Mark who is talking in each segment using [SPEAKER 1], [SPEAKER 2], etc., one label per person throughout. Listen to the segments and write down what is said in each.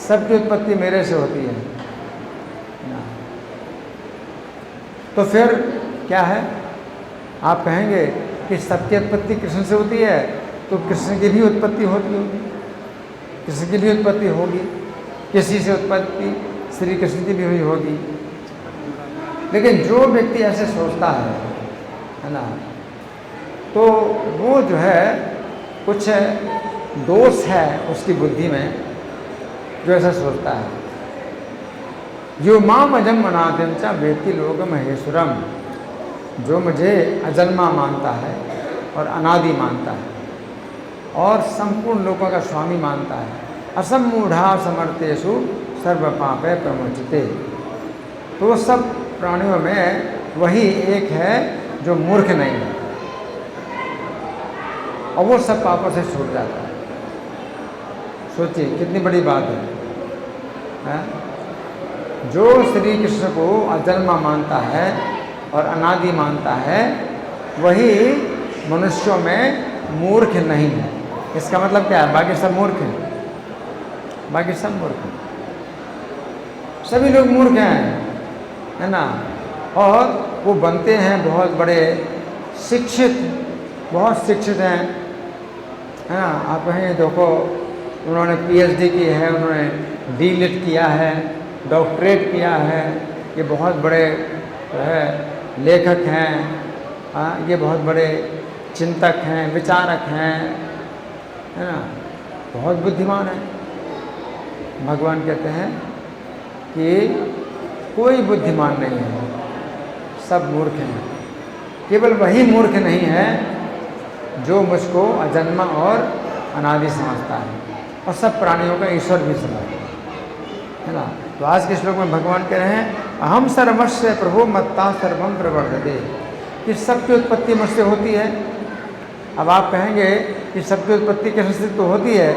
[SPEAKER 1] सबकी उत्पत्ति मेरे से होती है ना। तो फिर क्या है, आप कहेंगे कि सबकी उत्पत्ति कृष्ण से होती है, तो कृष्ण की भी उत्पत्ति होती होगी, कृष्ण की भी उत्पत्ति होगी, किसी से उत्पत्ति श्री कृष्ण की भी हुई होगी। लेकिन जो व्यक्ति ऐसे सोचता है ना, तो वो जो है कुछ दोष है उसकी बुद्धि में, जो ऐसा सोचता है। यो माम अजन्म अनादिम च वेत्ति लोक महेश्वरम, जो मुझे अजन्मा मानता है और अनादि मानता है और संपूर्ण लोकों का स्वामी मानता है, असमूढ़ा समर्थेषु सर्व पापे प्रमुचिते, तो सब प्राणियों में वही एक है जो मूर्ख नहीं है और वो सब पापों से छूट जाता है। सोचिए कितनी बड़ी बात है? जो श्री कृष्ण को अजन्मा मानता है और अनादि मानता है, वही मनुष्यों में मूर्ख नहीं है। इसका मतलब क्या है? बाकी सब मूर्ख हैं, बाकी सब मूर्ख हैं, सभी लोग मूर्ख हैं, है ना। और वो बनते हैं बहुत बड़े शिक्षित, बहुत शिक्षित हैं, है ना। आप कहेंगे देखो उन्होंने पीएचडी की है, उन्होंने डीलिट किया है, डॉक्टरेट किया है, ये बहुत बड़े जो है लेखक हैं, ये बहुत बड़े चिंतक हैं, विचारक हैं, है ना, बहुत बुद्धिमान है। भगवान कहते हैं कि कोई बुद्धिमान नहीं है, सब मूर्ख हैं। केवल वही मूर्ख नहीं है जो मुझको अजन्मा और अनादि समझता है और सब प्राणियों का ईश्वर भी समझता है ना। तो आज के श्लोक में भगवान कह रहे हैं अहम सर्वस्य प्रभु मत्ता सर्वम प्रवर्तते, कि सबकी उत्पत्ति मुझसे होती है। अब आप कहेंगे कि सबकी उत्पत्ति कृष्ण से तो होती है,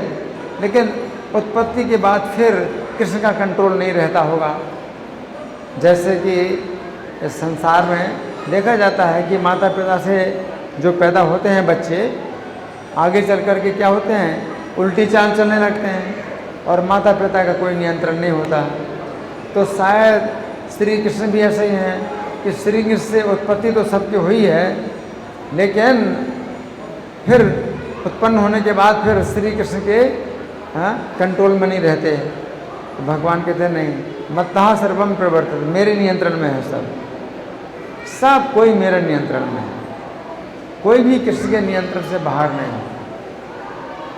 [SPEAKER 1] लेकिन उत्पत्ति के बाद फिर कृष्ण का कंट्रोल नहीं रहता होगा। जैसे कि इस संसार में देखा जाता है कि माता पिता से जो पैदा होते हैं बच्चे, आगे चल कर के क्या होते हैं, उल्टी चाल चलने लगते हैं और माता पिता का कोई नियंत्रण नहीं होता। तो शायद श्री कृष्ण भी ऐसे ही हैं कि श्री कृष्ण से उत्पत्ति तो सबकी हुई है, लेकिन फिर उत्पन्न होने के बाद फिर श्री कृष्ण के कंट्रोल में नहीं रहते। तो भगवान कहते हैं नहीं, मत्तः सर्वम प्रवर्तते, मेरे नियंत्रण में है सब, सब कोई मेरे नियंत्रण में है, कोई भी कृष्ण के नियंत्रण से बाहर नहीं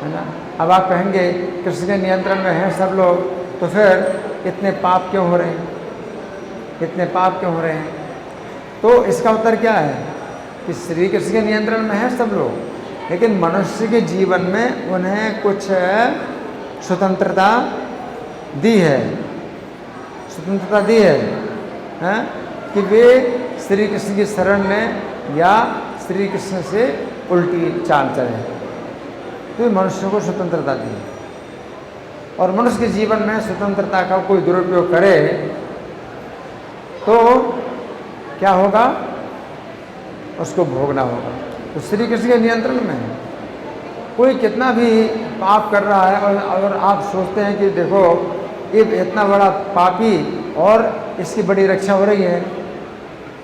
[SPEAKER 1] है ना। अब आप कहेंगे कृष्ण के नियंत्रण में है सब लोग, तो फिर इतने पाप क्यों हो रहे हैं, इतने पाप क्यों हो रहे हैं? तो इसका उत्तर क्या है कि श्री कृष्ण के नियंत्रण में है सब लोग, लेकिन मनुष्य के जीवन में उन्हें कुछ स्वतंत्रता दी है, स्वतंत्रता दी है कि वे श्री कृष्ण की शरण में या श्री कृष्ण से उल्टी चाल चलें। तो मनुष्य को स्वतंत्रता दी है, और मनुष्य के जीवन में स्वतंत्रता का कोई दुरुपयोग करे तो क्या होगा, उसको भोगना होगा। तो श्री कृष्ण के नियंत्रण में है। कोई कितना भी पाप कर रहा है और अगर आप सोचते हैं कि देखो ये इतना बड़ा पापी और इसकी बड़ी रक्षा हो रही है,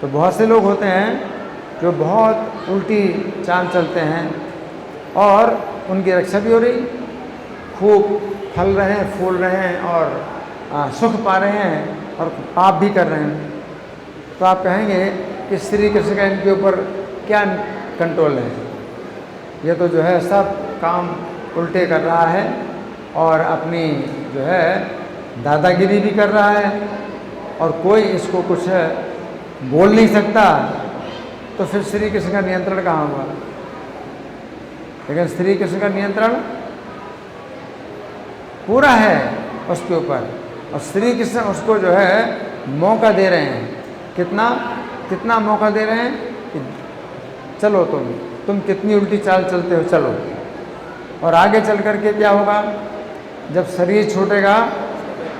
[SPEAKER 1] तो बहुत से लोग होते हैं जो बहुत उल्टी चाल चलते हैं और उनकी रक्षा भी हो रही, खूब फल रहे हैं, फूल रहे हैं और सुख पा रहे हैं और पाप भी कर रहे हैं। तो आप कहेंगे कि श्री कृष्ण का इनके ऊपर क्या कंट्रोल है? ये तो जो है सब काम उल्टे कर रहा है और अपनी जो है दादागिरी भी कर रहा है और कोई इसको कुछ बोल नहीं सकता। तो फिर श्री कृष्ण का नियंत्रण कहाँ हुआ? लेकिन श्री कृष्ण का नियंत्रण पूरा है उसके ऊपर, और श्री कृष्ण उसको जो है मौका दे रहे हैं। कितना मौका दे रहे हैं कि चलो तुम कितनी उल्टी चाल चलते हो, चलो। और आगे चल कर के क्या होगा, जब शरीर छूटेगा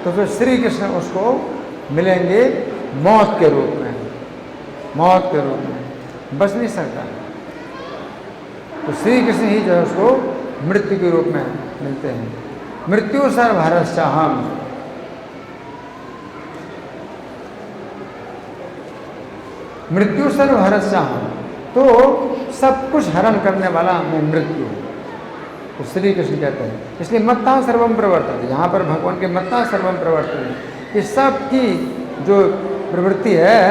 [SPEAKER 1] तो फिर श्री कृष्ण उसको मिलेंगे मौत के रूप में, मौत के रूप में, बच नहीं सकता। तो श्री कृष्ण ही जो है उसको मृत्यु के रूप में मिलते हैं। मृत्यु सर्वहरश्चाहम, मृत्यु सर्वहरश्चाहम, तो सब कुछ हरण करने वाला मैं मृत्यु, तो श्री कृष्ण कहते हैं। इसलिए मत्ता सर्वम प्रवर्तते, यहाँ पर भगवान के मत्ता सर्वम प्रवर्तते, कि सब की जो प्रवृत्ति है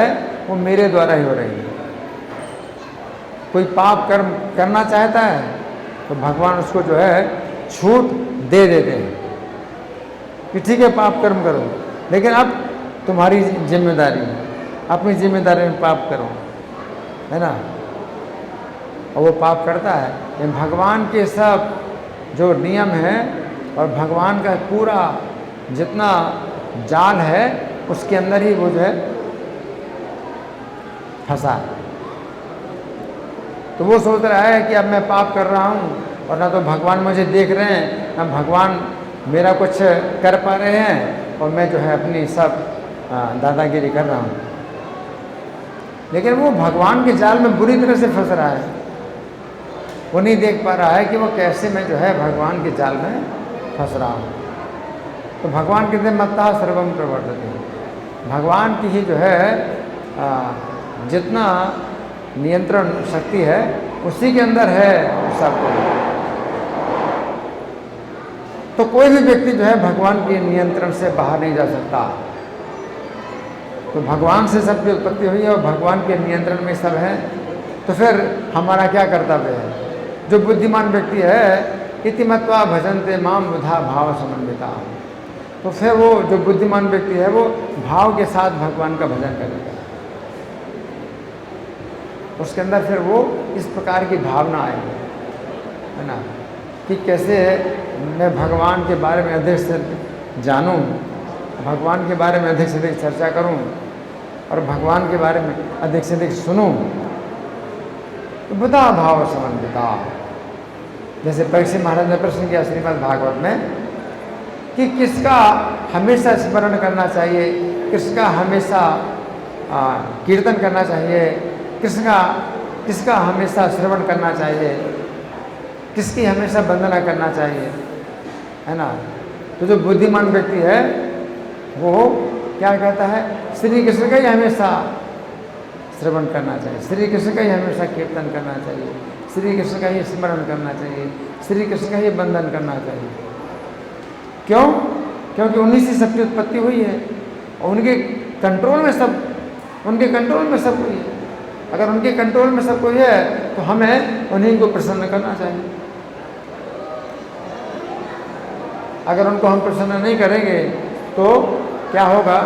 [SPEAKER 1] वो मेरे द्वारा ही हो रही है। कोई पाप कर्म करना चाहता है तो भगवान उसको जो है छूट दे देते हैं कि ठीक है पाप कर्म करो, लेकिन अब तुम्हारी जिम्मेदारी, अपनी जिम्मेदारी में पाप करो, है ना। और वो पाप करता है, लेकिन भगवान के सब जो नियम है और भगवान का पूरा जितना जाल है उसके अंदर ही वो जो है फंसा है। तो वो सोच रहा है कि अब मैं पाप कर रहा हूँ और ना तो भगवान मुझे देख रहे हैं, ना भगवान मेरा कुछ कर पा रहे हैं, और मैं जो है अपनी सब दादागिरी कर रहा हूँ। लेकिन वो भगवान के जाल में बुरी तरह से फंस रहा है। वो नहीं देख पा रहा है कि वो कैसे मैं जो है भगवान के जाल में फंस रहा हूँ। तो भगवान कहते हैं मत्ता सर्वम प्रवर्तते, भगवान की ही जो है जितना नियंत्रण शक्ति है उसी के अंदर है सब कुछ। तो कोई भी व्यक्ति जो है भगवान के नियंत्रण से बाहर नहीं जा सकता। तो भगवान से सबकी उत्पत्ति हुई है और भगवान के नियंत्रण में सब है, तो फिर हमारा क्या कर्तव्य है। जो बुद्धिमान व्यक्ति है इति मत्वा भजन्ते माम बुधा भाव समन्विता, तो फिर वो जो बुद्धिमान व्यक्ति है वो भाव के साथ भगवान का भजन करेगा। उसके अंदर फिर वो इस प्रकार की भावना आएगी, है ना, कि कैसे मैं भगवान के बारे में अधिक से जानूं, भगवान के बारे में अधिक से अधिक चर्चा करूं और भगवान के बारे में अधिक से अधिक सुनूं। तो बुधा भाव समन्विता, जैसे परीक्षित महाराज ने प्रश्न किया श्रीमद् भागवत में कि किसका हमेशा स्मरण करना चाहिए, किसका हमेशा कीर्तन करना चाहिए, किसका हमेशा श्रवण करना चाहिए, किसकी हमेशा वंदना करना चाहिए, है ना। तो जो बुद्धिमान व्यक्ति है वो क्या कहता है, श्री कृष्ण का ही हमेशा श्रवण करना चाहिए, श्री कृष्ण का ही हमेशा कीर्तन करना चाहिए, श्री कृष्ण का ही स्मरण करना चाहिए, श्री कृष्ण का ही वंदन करना चाहिए। क्यों? क्योंकि उन्हीं से सबकी उत्पत्ति हुई है और उनके कंट्रोल में सब, उनके कंट्रोल में सब हुई है। अगर उनके कंट्रोल में सब कोई है तो हमें उन्हीं को प्रसन्न करना चाहिए। अगर उनको हम प्रसन्न नहीं करेंगे तो क्या होगा,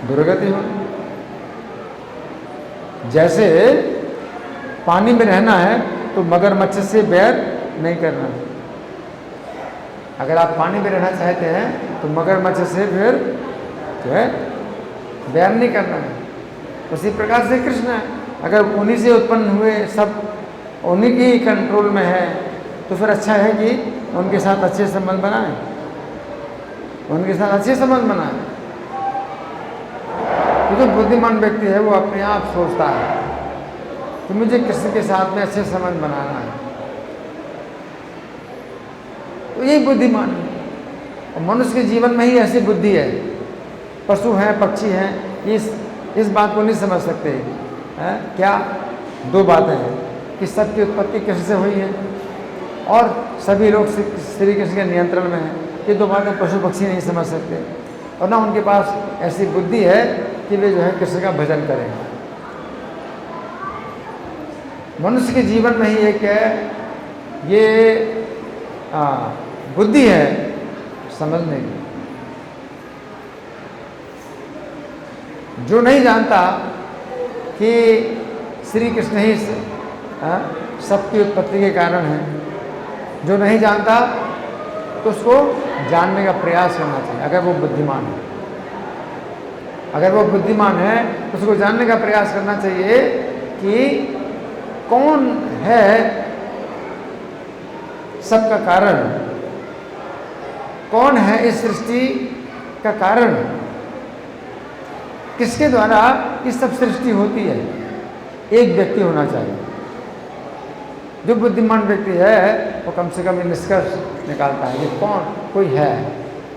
[SPEAKER 1] दुर्गति होगी। जैसे पानी में रहना है तो मगरमच्छ से बैर नहीं करना। अगर आप पानी में रहना चाहते हैं तो मगरमच्छ से फिर जो है बैर नहीं करना है। उसी प्रकार से कृष्ण है, अगर उन्हीं से उत्पन्न हुए सब उन्हीं के ही कंट्रोल में है तो फिर अच्छा है कि उनके साथ अच्छे संबंध बनाएं, उनके साथ अच्छे संबंध बनाएं। तो जो बुद्धिमान व्यक्ति है वो अपने आप सोचता है कि मुझे किसी के साथ में अच्छे संबंध बनाना है, तो यही बुद्धिमान है। और मनुष्य के जीवन में ही ऐसी बुद्धि है। पशु हैं, पक्षी हैं, इस बात को नहीं समझ सकते हैं। क्या दो बातें हैं कि सबकी उत्पत्ति कैसे हुई है और सभी लोग श्री कृष्ण के नियंत्रण में हैं। ये दो बातें पशु पक्षी नहीं समझ सकते और ना उनके पास ऐसी बुद्धि है कि वे जो है कृष्ण का भजन करें। मनुष्य के जीवन में ही एक है ये बुद्धि है समझने की। जो नहीं जानता कि श्री कृष्ण ही सबकी उत्पत्ति के कारण है, जो नहीं जानता तो उसको जानने का प्रयास करना चाहिए। अगर वो बुद्धिमान है, अगर वो बुद्धिमान है तो उसको जानने का प्रयास करना चाहिए कि कौन है सबका कारण, कौन है इस सृष्टि का कारण, किसके द्वारा ये सब सृष्टि होती है। एक व्यक्ति होना चाहिए। जो बुद्धिमान व्यक्ति है वो कम से कम ये निष्कर्ष निकालता है कि कौन कोई है।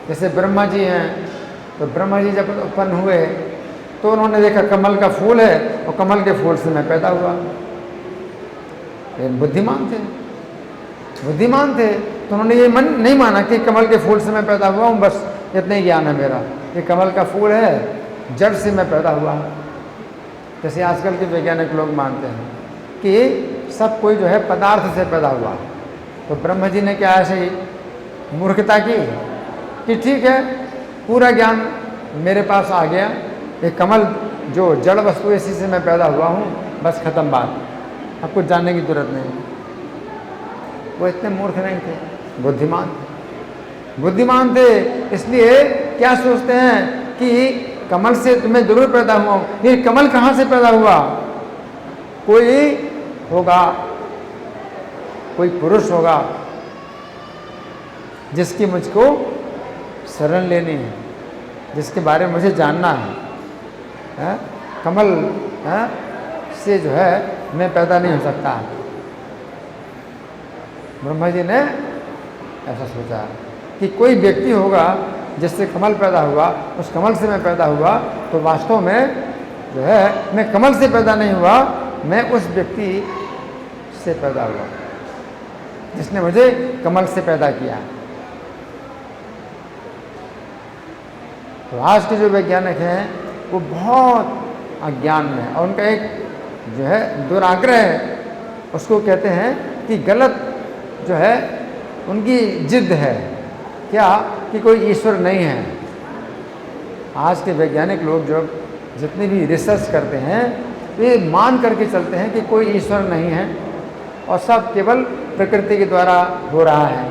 [SPEAKER 1] जैसे ब्रह्मा जी हैं, तो ब्रह्मा जी जब उत्पन्न हुए तो उन्होंने देखा कमल का फूल है और कमल के फूल से मैं पैदा हुआ। ये बुद्धिमान थे तो उन्होंने ये नहीं माना कि कमल के फूल से मैं पैदा हुआ हूँ, बस इतना ही ज्ञान है मेरा, ये कमल का फूल है, जड़ से मैं पैदा हुआ। जैसे आजकल के वैज्ञानिक लोग मानते हैं कि सब कोई जो है पदार्थ से पैदा हुआ। तो ब्रह्मा जी ने क्या ऐसे ही मूर्खता की कि ठीक है, पूरा ज्ञान मेरे पास आ गया, ये कमल जो जड़ वस्तु इसी से मैं पैदा हुआ हूँ, बस ख़त्म बात, अब कुछ जानने की जरूरत नहीं। वो इतने मूर्ख नहीं थे, बुद्धिमान थे। इसलिए क्या सोचते हैं कि कमल से तुम्हें जरूर पैदा हुआ हूँ, ये कमल कहाँ से पैदा हुआ? कोई होगा, कोई पुरुष होगा जिसकी मुझको शरण लेनी है, जिसके बारे में मुझे जानना है? कमल से जो है मैं पैदा नहीं हो सकता। ब्रह्मा जी ने ऐसा सोचा कि कोई व्यक्ति होगा जिससे कमल पैदा हुआ, उस कमल से मैं पैदा हुआ, तो वास्तव में जो है मैं कमल से पैदा नहीं हुआ, मैं उस व्यक्ति से पैदा हुआ जिसने मुझे कमल से पैदा किया। तो आज के जो वैज्ञानिक हैं वो बहुत अज्ञान में है और उनका एक जो है दुराग्रह है, उसको कहते हैं कि गलत जो है उनकी जिद है क्या कि कोई ईश्वर नहीं है। आज के वैज्ञानिक लोग जो जितनी भी रिसर्च करते हैं वे मान करके चलते हैं कि कोई ईश्वर नहीं है और सब केवल प्रकृति के द्वारा हो रहा है,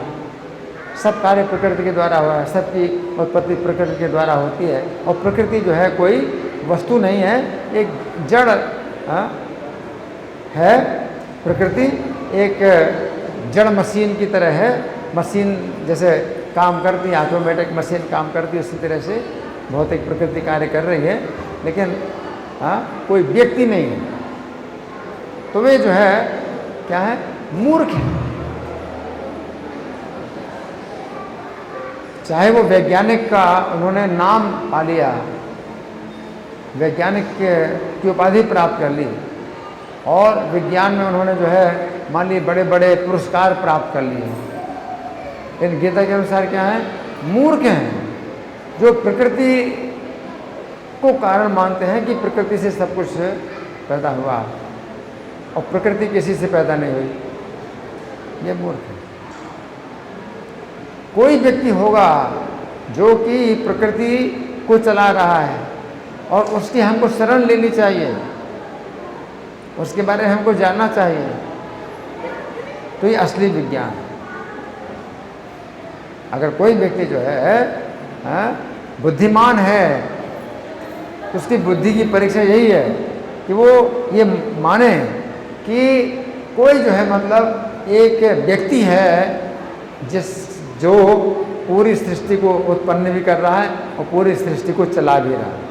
[SPEAKER 1] सब कार्य प्रकृति के द्वारा हो रहा है, सबकी उत्पत्ति प्रकृति के द्वारा होती है और प्रकृति जो है कोई वस्तु नहीं है, एक जड़ है। प्रकृति एक जड़ मशीन की तरह है, मशीन जैसे काम करती है, ऑटोमेटिक मशीन काम करती है, उसी तरह से भौतिक प्रकृति कार्य कर रही है, लेकिन कोई व्यक्ति नहीं है। तो वे जो है क्या है, मूर्ख है। चाहे वो वैज्ञानिक का उन्होंने नाम पा लिया, वैज्ञानिक की उपाधि प्राप्त कर ली और विज्ञान में उन्होंने जो है मान ली बड़े बड़े पुरस्कार प्राप्त कर लिए, इन गीता के अनुसार क्या है, मूर्ख हैं जो प्रकृति को कारण मानते हैं कि प्रकृति से सब कुछ पैदा हुआ और प्रकृति किसी से पैदा नहीं हुई, ये मूर्ख है। कोई व्यक्ति होगा जो कि प्रकृति को चला रहा है और उसकी हमको शरण लेनी चाहिए, उसके बारे में हमको जानना चाहिए, तो ये असली विज्ञान है। अगर कोई व्यक्ति जो है बुद्धिमान है तो उसकी बुद्धि की परीक्षा यही है कि वो ये माने कि कोई जो है मतलब एक व्यक्ति है जो पूरी सृष्टि को उत्पन्न भी कर रहा है और पूरी सृष्टि को चला भी रहा है।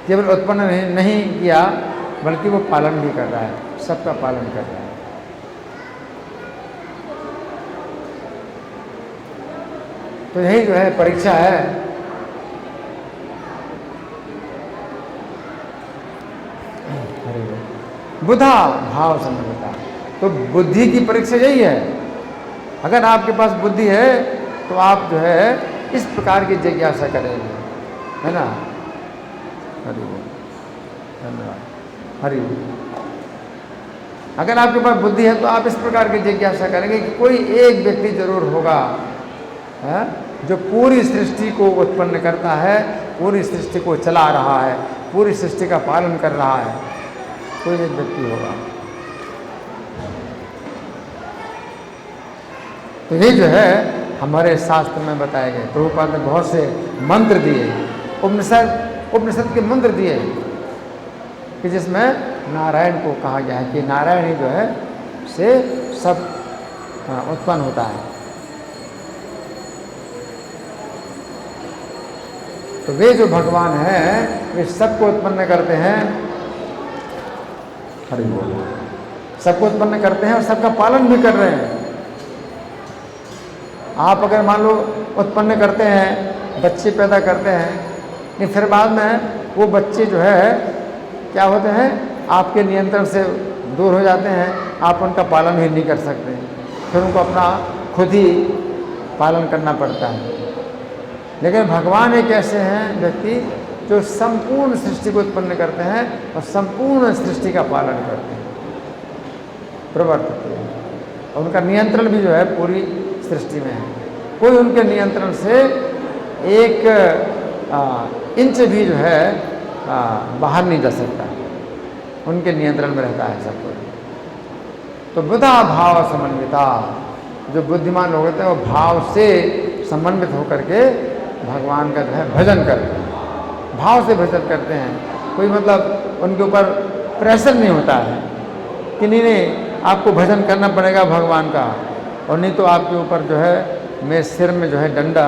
[SPEAKER 1] केवल उत्पन्न नहीं किया बल्कि वो पालन भी कर रहा है, सबका पालन कर रहा है। तो यही जो है परीक्षा है। बुधा भाव संबंधता, तो बुद्धि की परीक्षा यही है। अगर आपके पास बुद्धि है तो आप जो है इस प्रकार की जिज्ञासा करेंगे, है ना। हरि बोल, धन्यवाद, हरि बोल। अगर आपके पास बुद्धि है तो आप इस प्रकार की जिज्ञासा करेंगे कि कोई एक व्यक्ति जरूर होगा जो पूरी सृष्टि को उत्पन्न करता है, पूरी सृष्टि को चला रहा है, पूरी सृष्टि का पालन कर रहा है, कोई एक व्यक्ति होगा। तो ये जो है हमारे शास्त्र में बताए गए। प्रभुपाद ने बहुत से मंत्र दिए, उपनिषद के मंत्र दिए कि जिसमें नारायण को कहा गया है कि नारायण ही जो है से सब उत्पन्न होता है। तो वे जो भगवान हैं वे सबको उत्पन्न करते हैं। हरि बोल। सबको उत्पन्न करते हैं और सबका पालन भी कर रहे हैं। आप अगर मान लो उत्पन्न करते हैं, बच्चे पैदा करते हैं, लेकिन फिर बाद में वो बच्चे जो है क्या होते हैं, आपके नियंत्रण से दूर हो जाते हैं, आप उनका पालन ही नहीं कर सकते, फिर उनको अपना खुद ही पालन करना पड़ता है। लेकिन भगवान एक ऐसे हैं व्यक्ति जो संपूर्ण सृष्टि को उत्पन्न करते हैं और संपूर्ण सृष्टि का पालन करते हैं, प्रवर्तित हैं, और उनका नियंत्रण भी जो है पूरी सृष्टि में है। कोई उनके नियंत्रण से एक इंच भी जो है बाहर नहीं जा सकता, उनके नियंत्रण में रहता है सब कुछ। तो बुधा भाव समन्विता, जो बुद्धिमान लोग होते हैं वो भाव से समन्वित होकर के भगवान का जो है भजन करते हैं, भाव से भजन करते हैं। कोई मतलब उनके ऊपर प्रेशर नहीं होता है कि नहीं आपको भजन करना पड़ेगा भगवान का, और नहीं तो आपके ऊपर जो है मैं सिर में जो है डंडा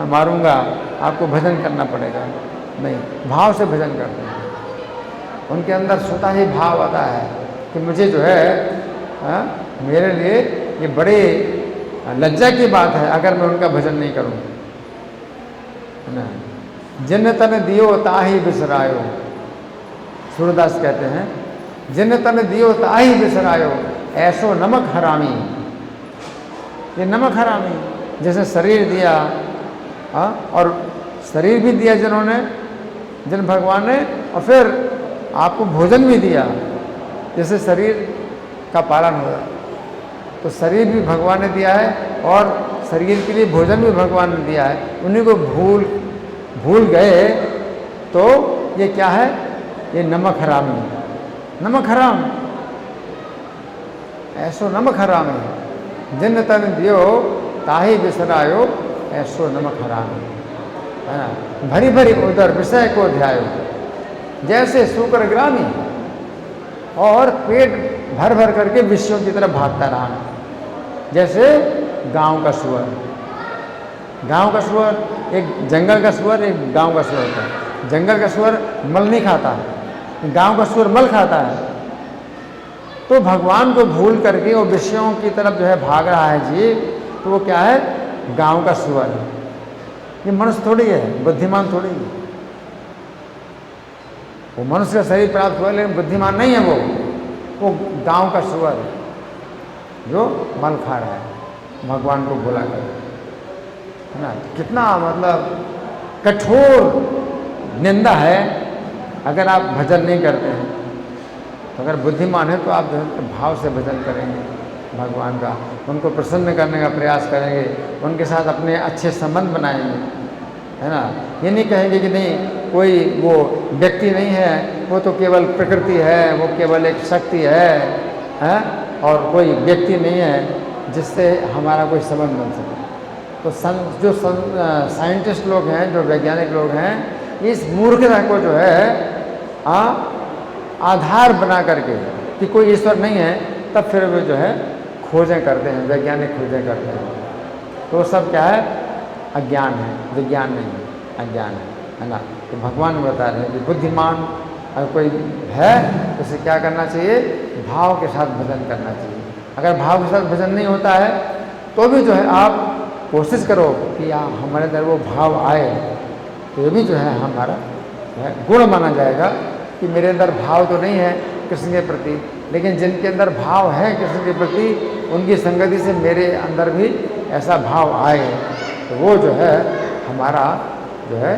[SPEAKER 1] मारूंगा, आपको भजन करना पड़ेगा। नहीं, भाव से भजन करते हैं। उनके अंदर स्वतः ही भाव आता है कि मुझे जो है मेरे लिए ये बड़े लज्जा की बात है अगर मैं उनका भजन नहीं करूँ, है ना। जिन तन दियो ताही बिसरायो, सूरदास कहते हैं जिन तन दियो ताही बिसरायो, ऐसो नमक हरामी। ये नमक हरामी, जैसे शरीर दिया और शरीर भी दिया जिन्होंने, जिन भगवान ने, और फिर आपको भोजन भी दिया, जैसे शरीर का पालन हो, तो शरीर भी भगवान ने दिया है और शरीर के लिए भोजन भी भगवान ने दिया है। उन्हीं को भूल गए तो ये क्या है, ये नमक हरामी, नमक हराम, ऐसो नमक हराम है। जिन तन दियो ताही बिसरायो, ऐसो नमक हराम है ना। भरी भरी उदर विषय को ध्यायो, जैसे शुक्र ग्रामी, और पेट भर भर करके विषयों की तरफ भागता रहा, जैसे गांव का सुअर। गांव का सुअर, एक जंगल का सुअर, एक गांव का सुअर होता है। जंगल का सुअर मल नहीं खाता, गांव का सुअर मल खाता है। तो भगवान को भूल करके वो विषयों की तरफ जो है भाग रहा है जीव, तो वो क्या है, गांव का सुअर है। ये मनुष्य थोड़ी है, बुद्धिमान थोड़ी है। वो मनुष्य का शरीर प्राप्त हुआ लेकिन बुद्धिमान नहीं है वो गांव का सुअर है जो मल खा रहा है भगवान को भुला कर, है ना। कितना मतलब कठोर निंदा है अगर आप भजन नहीं करते हैं। तो अगर बुद्धिमान है तो आप जो है भाव से भजन करेंगे भगवान का, उनको प्रसन्न करने का प्रयास करेंगे, उनके साथ अपने अच्छे संबंध बनाएंगे, है ना। ये नहीं कहेंगे कि नहीं कोई वो व्यक्ति नहीं है, वो तो केवल प्रकृति है, वो केवल एक शक्ति है, और कोई व्यक्ति नहीं है जिससे हमारा कोई संबंध बन सके। तो जो साइंटिस्ट लोग हैं, जो वैज्ञानिक लोग हैं, इस मूर्खता को जो है आधार बना करके कि कोई ईश्वर नहीं है, तब फिर वो जो है खोजें करते हैं, वैज्ञानिक खोजें करते हैं। तो वो सब क्या है, अज्ञान है, विज्ञान नहीं है, अज्ञान है ना। तो भगवान बता रहे हैं कि बुद्धिमान अगर कोई है तो उसे क्या करना चाहिए, भाव के साथ भजन करना चाहिए। अगर भाव के साथ भजन नहीं होता है तो भी जो है आप कोशिश करो कि हमारे अंदर वो भाव आए, तो ये भी जो है हमारा गुण माना जाएगा कि मेरे अंदर भाव तो नहीं है कृष्ण के प्रति, लेकिन जिनके अंदर भाव है कृष्ण के प्रति, उनकी संगति से मेरे अंदर भी ऐसा भाव आए, तो वो जो है हमारा जो है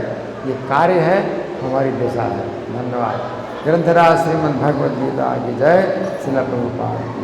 [SPEAKER 1] ये कार्य है, हमारी दिशा है। धन्यवाद। ग्रंथराज श्रीमद् भगवद गीता की जय। श्रील प्रभुपाद।